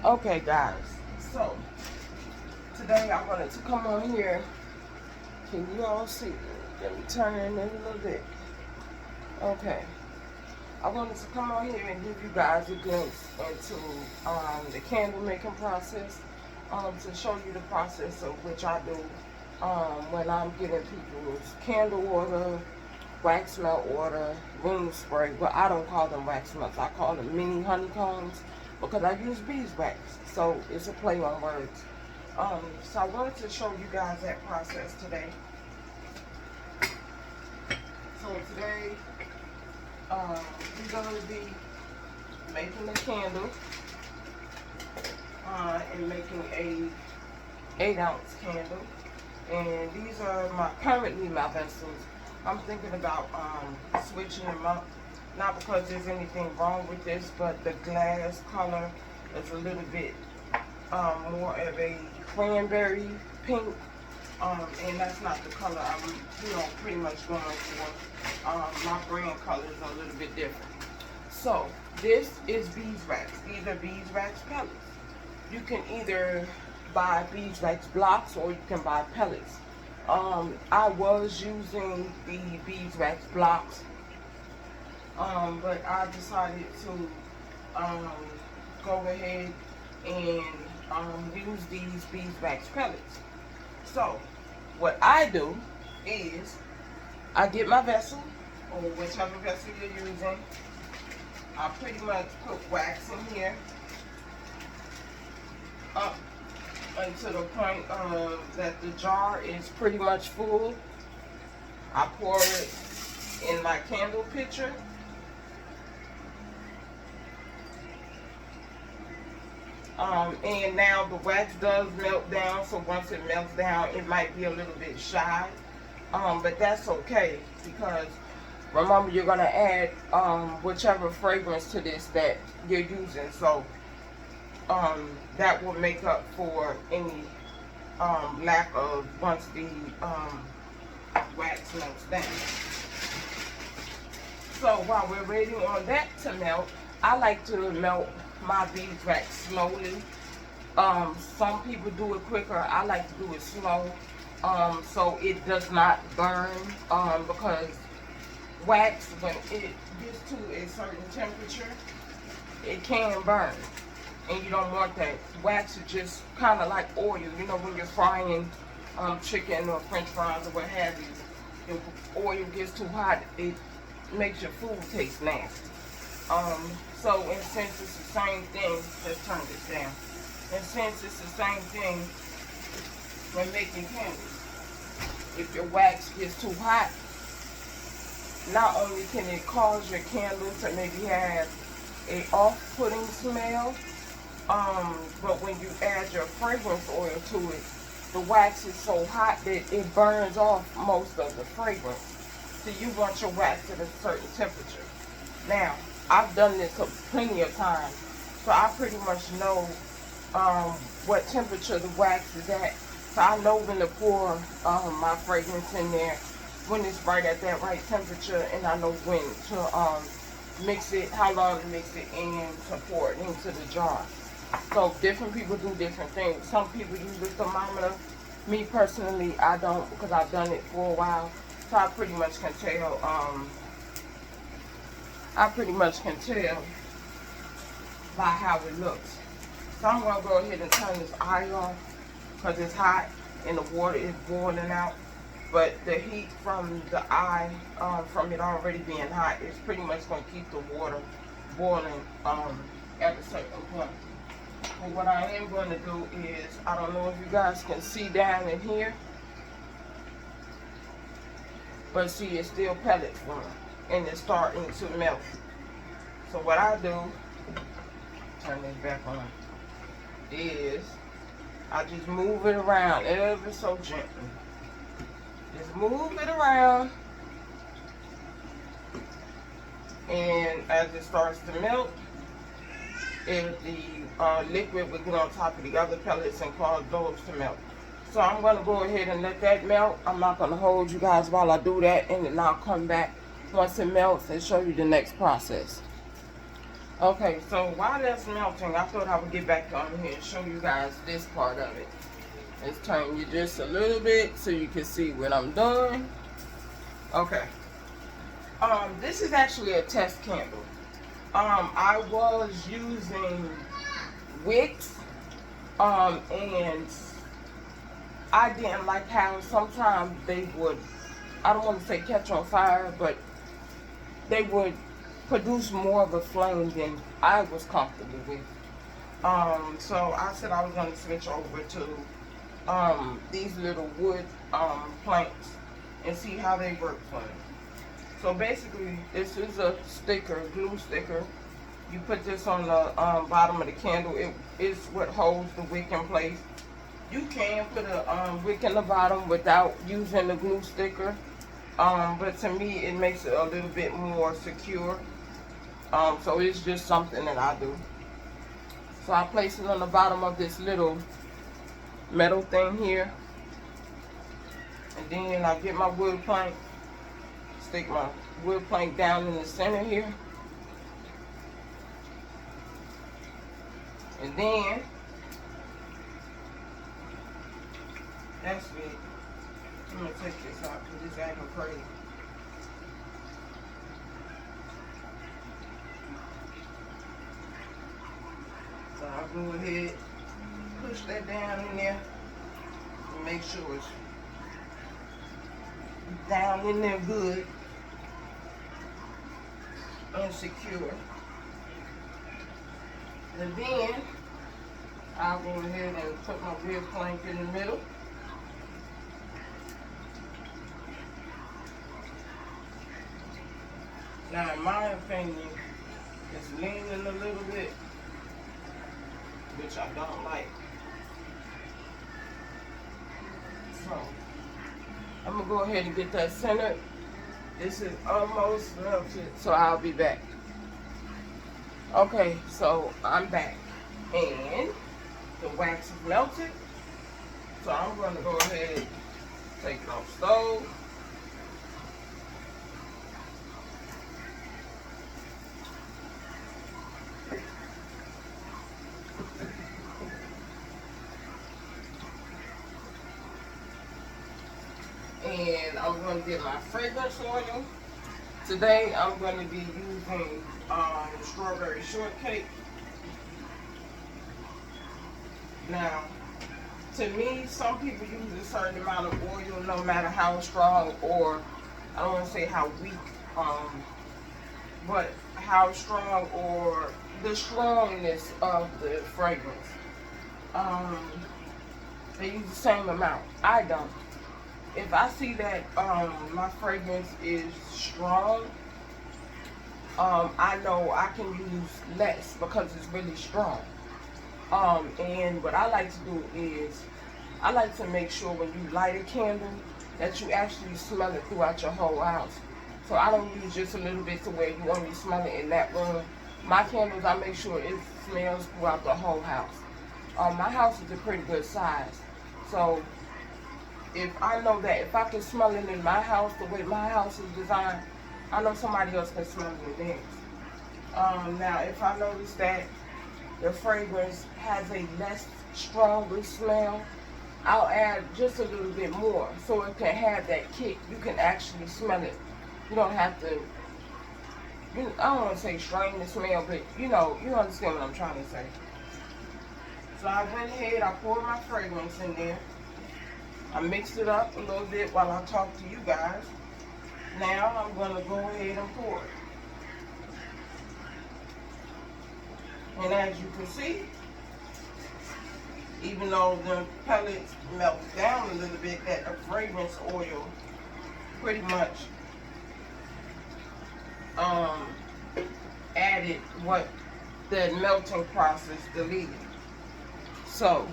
Okay, guys, so today I wanted to come on here. Can you all see? Let me turn it in a little bit. Okay, I wanted to come on here and give you guys a glimpse into the candle making process, to show you the process of which I do when I'm getting people's candle order, wax melt order, room spray. But I don't call them wax melts. I call them mini honeycombs because I use beeswax. So it's a play on words. So I wanted to show you guys that process today. So today, we're going to be making a candle and making a 8-ounce candle. And these are currently my vessels. I'm thinking about switching them up. Not because there's anything wrong with this, but the glass color is a little bit more of a cranberry pink. And that's not the color I'm, pretty much going for. My brand colors are a little bit different. So this is beeswax. These are beeswax pellets. You can either buy beeswax blocks or you can buy pellets. I was using the beeswax blocks, but I decided to go ahead and use these beeswax pellets. So what I do is I get my vessel, or whichever vessel you're using. I pretty much put wax in here up until the point that the jar is pretty much full. I pour it in my candle pitcher. And now the wax does melt down, so once it melts down, it might be a little bit shy. But that's okay, because remember, you're going to add whichever fragrance to this that you're using. So that will make up for any lack of once the wax melts down. So while we're waiting on that to melt, I like to melt my beeswax slowly. Some people do it quicker. I like to do it slow, so it does not burn, because wax, when it gets to a certain temperature, it can burn, and you don't want that. Wax is just kind of like oil. When you're frying chicken or french fries or what have you, if oil gets too hot, it makes your food taste nasty. So, and since it's the same thing, let's turn this down. And since it's the same thing when making candles, if your wax gets too hot, not only can it cause your candle to maybe have a off-putting smell, but when you add your fragrance oil to it, the wax is so hot that it burns off most of the fragrance. So you want your wax at a certain temperature. Now, I've done this plenty of times, so I pretty much know what temperature the wax is at. So I know when to pour my fragrance in there, when it's right at that right temperature, and I know when to mix it, how long to mix it, and to pour it into the jar. So different people do different things. Some people use a thermometer. Me personally, I don't, because I've done it for a while. So I pretty much can tell. By how it looks. So I'm gonna go ahead and turn this eye off because it's hot and the water is boiling out. But the heat from the eye, from it already being hot, is pretty much gonna keep the water boiling at a certain point. But what I am going to do is, I don't know if you guys can see down in here, but see, it's still pellet form and it's starting to melt. So what I do, turn this back on, is I just move it around ever so gently. Just move it around, and as it starts to melt, if the liquid will get on top of the other pellets and cause those to melt. So I'm going to go ahead and let that melt. I'm not going to hold you guys while I do that, and then I'll come back once it melts and show you the next process. Okay, so while that's melting, I thought I would get back on here and show you guys this part of it. Let's turn you just a little bit so you can see what I'm doing. Okay. This is actually a test candle. I was using wicks, and I didn't like how sometimes they would, I don't want to say catch on fire, but they would produce more of a flame than I was comfortable with. So I said I was going to switch over to these little wood planks and see how they work for me. So basically, this is a sticker, glue sticker. You put this on the bottom of the candle. It is what holds the wick in place. You can put a wick in the bottom without using the glue sticker. But to me, it makes it a little bit more secure. So it's just something that I do. So I place it on the bottom of this little metal thing here. And then I get my wood plank, stick my wood plank down in the center here. And then, that's it. I'm going to take this out because it's acting crazy. So I'll go ahead, push that down in there, and make sure it's down in there good and secure. And then I'll go ahead and put my wood plank in the middle. Now, in my opinion, it's leaning a little bit, which I don't like. So, I'm going to go ahead and get that centered. This is almost melted, so I'll be back. Okay, so I'm back. And the wax is melted. So I'm going to go ahead and take it off the stove. And I'm going to get my fragrance oil. Today I'm going to be using strawberry shortcake. Now, to me, some people use a certain amount of oil no matter how strong, or I don't want to say how weak, but how strong or the strongness of the fragrance. They use the same amount. I don't. If I see that my fragrance is strong, I know I can use less because it's really strong. And what I like to do is, I like to make sure when you light a candle that you actually smell it throughout your whole house. So I don't use just a little bit to where you only smell it in that room. My candles, I make sure it smells throughout the whole house. My house is a pretty good size. So if I know that if I can smell it in my house, the way my house is designed, I know somebody else can smell it in theirs. Now, if I notice that the fragrance has a less stronger smell, I'll add just a little bit more so it can have that kick. You can actually smell it. You don't have to, I don't want to say strain the smell, but you understand what I'm trying to say. So I went ahead, I poured my fragrance in there. I mixed it up a little bit while I talk to you guys. Now I'm going to go ahead and pour it. And as you can see, even though the pellets melt down a little bit, that the fragrance oil pretty much added what the melting process deleted. So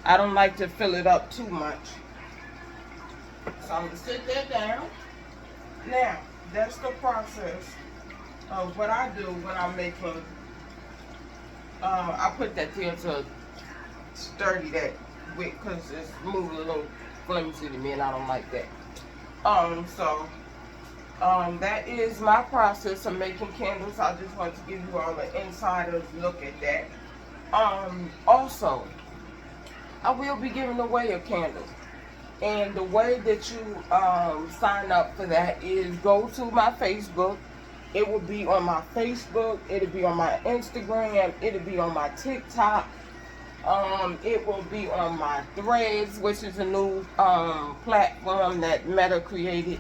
I don't like to fill it up too much. So I'm going to sit that down. Now, that's the process of what I do when I'm making, I put that there to sturdy that wick because it's moving a little flimsy to me and I don't like that. So That is my process of making candles. I just want to give you all an insider's look at that. Also, I will be giving away a candle. And the way that you sign up for that is go to my Facebook. It will be on my Facebook. It'll be on my Instagram. It'll be on my TikTok. It will be on my Threads, which is a new platform that Meta created.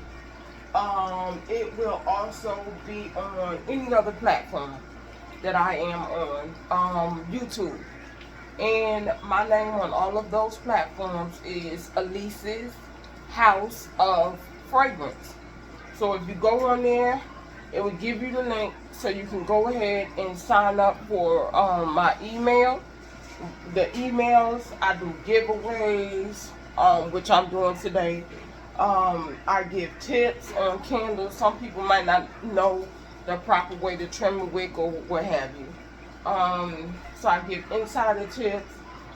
It will also be on any other platform that I am on, YouTube. And my name on all of those platforms is Elise's House of Fragrance. So if you go on there, it will give you the link so you can go ahead and sign up for my email. The emails, I do giveaways, which I'm doing today. I give tips on candles. Some people might not know the proper way to trim a wick or what have you. So I give insider tips.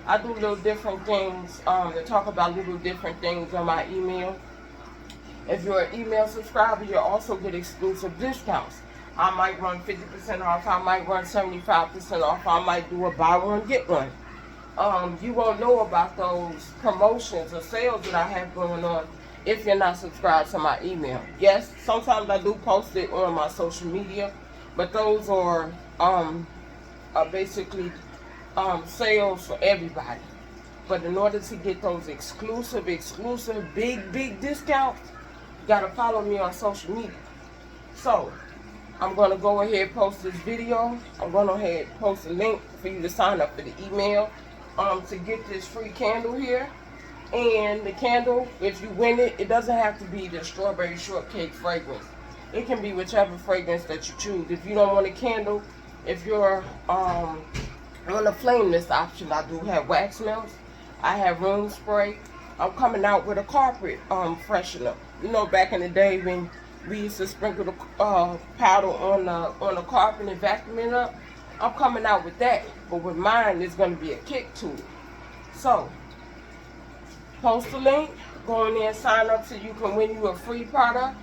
I do little different things to talk about little different things on my email. If you're an email subscriber, you'll also get exclusive discounts. I might run 50% off. I might run 75% off. I might do a buy one, get one. You won't know about those promotions or sales that I have going on if you're not subscribed to my email. Yes, sometimes I do post it on my social media, but those are basically sales for everybody. But in order to get those exclusive, big discounts, you gotta follow me on social media. So I'm gonna go ahead and post this video. I'm gonna ahead post a link for you to sign up for the email to get this free candle here. And the candle, if you win it, it doesn't have to be the strawberry shortcake fragrance. It can be whichever fragrance that you choose. If you don't want a candle, if you're on the flameless option, I do have wax melts. I have room spray. I'm coming out with a carpet freshener. You know, back in the day when we used to sprinkle the powder on the carpet and vacuum it up. I'm coming out with that, but with mine, there's going to be a kick to it. So post the link, go in there and sign up so you can win you a free product.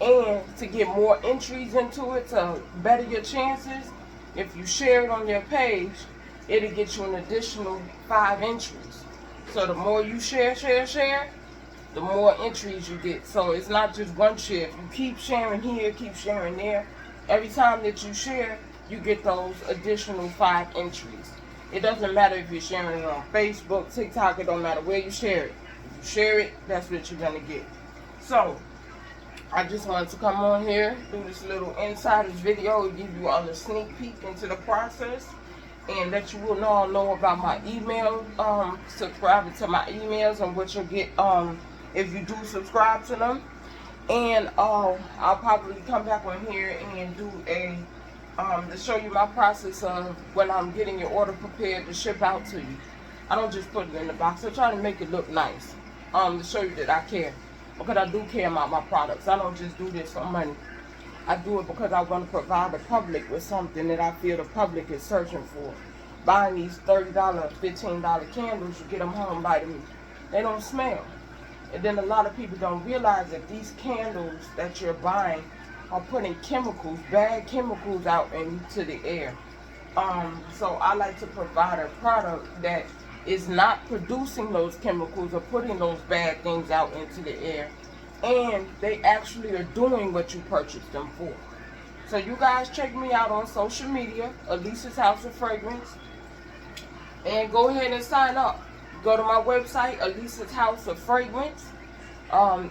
And to get more entries into it, to better your chances, if you share it on your page, it'll get you an additional 5 entries. So the more you share, the more entries you get. So it's not just one share. If you keep sharing here, keep sharing there, every time that you share, you get those additional 5 entries. It doesn't matter if you're sharing it on Facebook, TikTok, it don't matter where you share it. If you share it, that's what you're going to get. So I just wanted to come on here, do this little insider's video, and give you all a sneak peek into the process, and let you all know about my email, subscribing to my emails and what you'll get if you do subscribe to them. And I'll probably come back on here and do a to show you my process of when I'm getting your order prepared to ship out to you. I don't just put it in the box. I try to make it look nice to show you that I care. Because I do care about my products. I don't just do this for money. I do it because I want to provide the public with something that I feel the public is searching for. Buying these $30, $15 candles, you get them home by them. They don't smell. And then a lot of people don't realize that these candles that you're buying are putting chemicals, bad chemicals out into the air. So I like to provide a product that is not producing those chemicals or putting those bad things out into the air, and they actually are doing what you purchased them for. So you guys check me out on social media, Elise's House of Fragrance, and go ahead and sign up. Go to my website, Elise's House of Fragrance.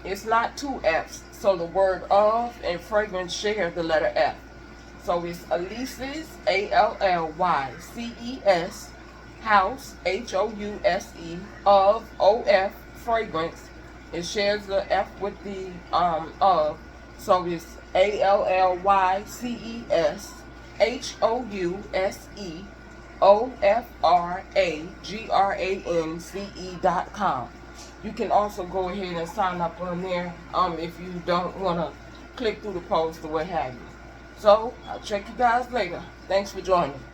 It's not 2 F's, so the word of and fragrance share the letter F. So it's Elise's, ALLYCES, House, HOUSE, of, OF, fragrance. It shares the F with the of. So it's ALLYCES, HOUSE, OFRAGRANCE.com. You can also go ahead and sign up on there if you don't want to click through the post or what have you. So I'll check you guys later. Thanks for joining.